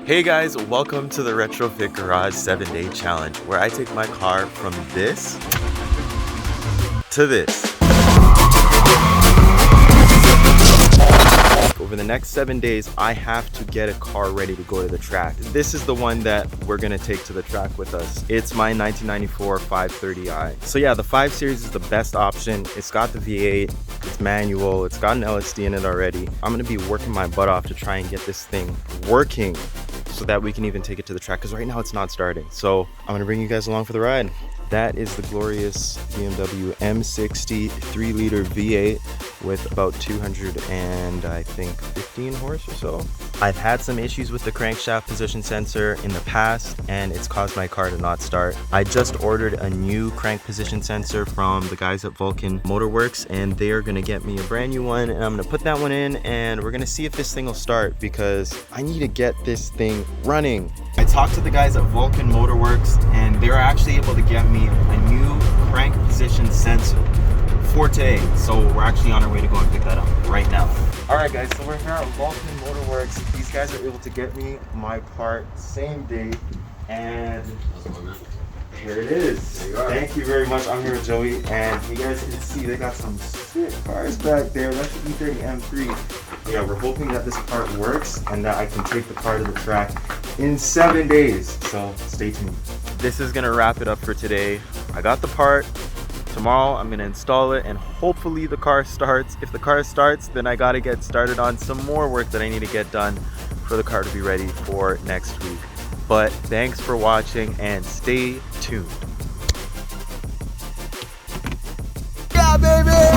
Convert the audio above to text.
Hey guys, welcome to the Retrofit Garage 7-day challenge where I take my car from this to this. Over the next 7 days, I have to get a car ready to go to the track. This is the one that we're gonna take to the track with us. It's my 1994 530i. So yeah, the 5 Series is the best option. It's got the V8, it's manual, it's got an LSD in it already. I'm gonna be working my butt off to try and get this thing working so that we can even take it to the track, because right now it's not starting. So I'm gonna bring you guys along for the ride. That is the glorious BMW M60 3-liter V8 with about 200 and I think 15 horse or so. I've had some issues with the crankshaft position sensor in the past and it's caused my car to not start. I just ordered a new crank position sensor from the guys at Vulcan Motorworks and they are gonna get me a brand new one, and I'm gonna put that one in and we're gonna see if this thing will start, because I need to get this thing running. I talked to the guys at Vulcan Motorworks and they were actually able to get me a new crank position sensor for today. So we're actually on our way to go and pick that up right now. All right guys, so we're here at Vulcan Motorworks. These guys are able to get me my part same day, and here it is. Thank you very much. I'm here with Joey, and you guys can see they got some sick cars back there. That's the E30 M3. Yeah, we're hoping that this part works and that I can take the car to the track in 7 days. So stay tuned. This is gonna wrap it up for today. I got the part. Tomorrow I'm gonna install it and hopefully the car starts. If the car starts, then I gotta get started on some more work that I need to get done for the car to be ready for next week. But thanks for watching and stay tuned. Yeah, baby!